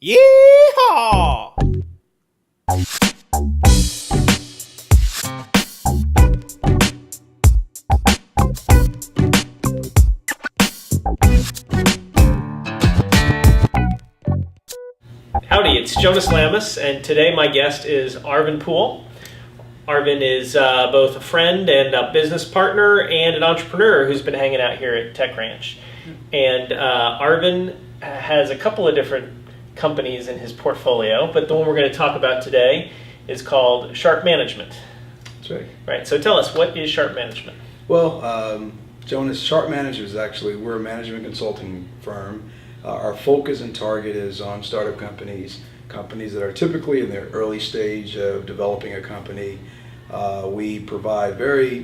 Yeehaw! Howdy, it's Jonas Lamas, and today my guest is Arvin Poole. Arvin is both a friend and a business partner and an entrepreneur who's been hanging out here at Tech Ranch. And Arvin has a couple of different companies in his portfolio, but the one we're going to talk about today is called Sharp Management. That's right. Right, so tell us, what is Sharp Management? Well, Jonas, Sharp Management is actually, we're a management consulting firm. Our focus and target is on startup companies that are typically in their early stage of developing a company. We provide very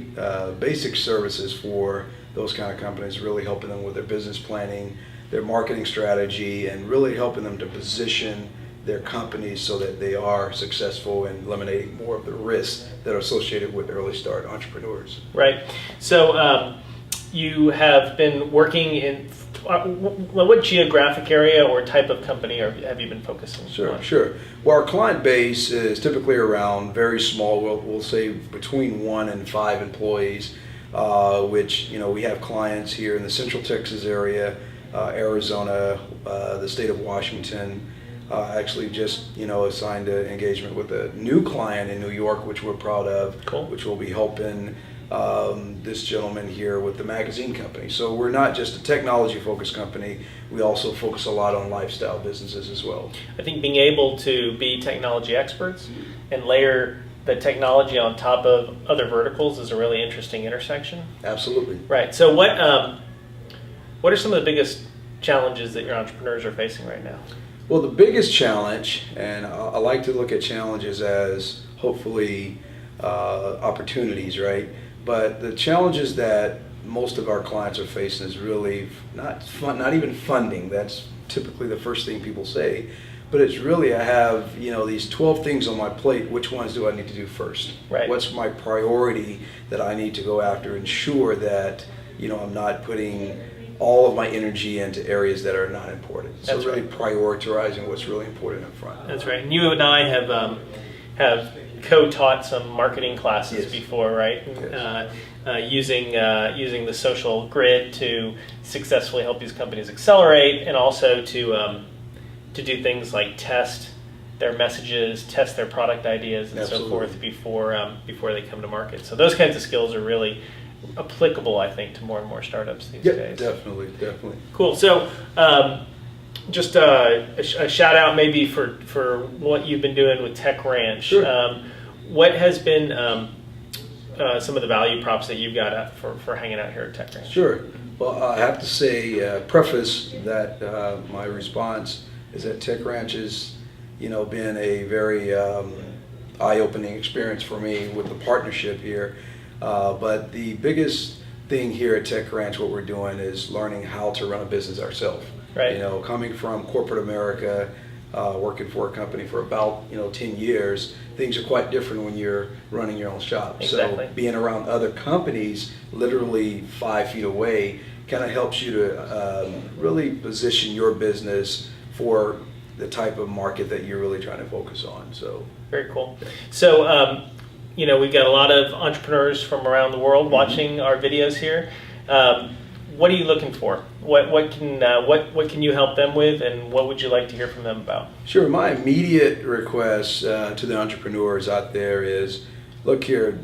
basic services for those kind of companies, really helping them with their business planning, their marketing strategy, and really helping them to position their companies so that they are successful in eliminating more of the risks that are associated with early start entrepreneurs. Right. So you have been working in what geographic area or type of company have you been focusing on? Sure. Well, our client base is typically around very small. We'll say between 1 and 5 employees, which we have clients here in the Central Texas area, Arizona, the state of Washington. Actually just assigned an engagement with a new client in New York, which we're proud of. Cool. Which will be helping this gentleman here with the magazine company. So we're not just a technology focused company, we also focus a lot on lifestyle businesses as well. I think being able to be technology experts and layer the technology on top of other verticals is a really interesting intersection. Absolutely. Right. So what are some of the biggest challenges that your entrepreneurs are facing right now? Well, the biggest challenge, and I like to look at challenges as hopefully opportunities, right? But the challenges that most of our clients are facing is really not even funding. That's typically the first thing people say. But it's really, I have these 12 things on my plate. Which ones do I need to do first? Right. What's my priority that I need to go after? Ensure that I'm not putting all of my energy into areas that are not important. So really prioritizing what's really important up front. That's right. And you and I have co-taught some marketing classes before, right? Yes. Using the social grid to successfully help these companies accelerate, and also to do things like test their messages, test their product ideas, and so forth before they come to market. So those kinds of skills are really applicable, I think, to more and more startups these days. Definitely. Cool. So just a shout out maybe for what you've been doing with Tech Ranch. Sure. What has been some of the value props that you've got for hanging out here at Tech Ranch? Sure. Well, I have to say, preface that my response is that Tech Ranch has been a very eye-opening experience for me with the partnership here. But the biggest thing here at Tech Ranch, what we're doing is learning how to run a business ourselves. Right. Coming from corporate America, working for a company for about 10 years, things are quite different when you're running your own shop. Exactly. So being around other companies, literally 5 feet away, kind of helps you to really position your business for the type of market that you're really trying to focus on. So very cool. So we've got a lot of entrepreneurs from around the world watching our videos here. What are you looking for? What can you help them with, and what would you like to hear from them about? Sure. My immediate request to the entrepreneurs out there is, look here,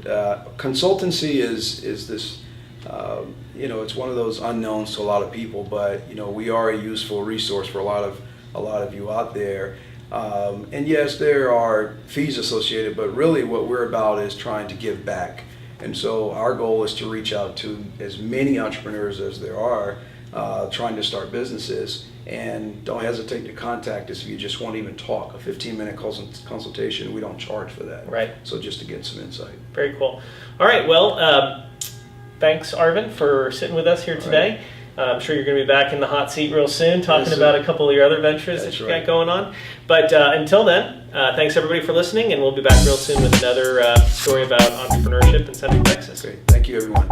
consultancy is this, it's one of those unknowns to a lot of people, but we are a useful resource for a lot of you out there. And yes, there are fees associated, but really what we're about is trying to give back. And so our goal is to reach out to as many entrepreneurs as there are trying to start businesses. And don't hesitate to contact us if you just want to even talk. A 15-minute consultation, we don't charge for that. Right. So just to get some insight. Very cool. All right, well, thanks, Arvin, for sitting with us here today. I'm sure you're going to be back in the hot seat real soon talking about a couple of your other ventures that you've got going on. But until then, thanks everybody for listening, and we'll be back real soon with another story about entrepreneurship in Central Texas. Great. Thank you, everyone.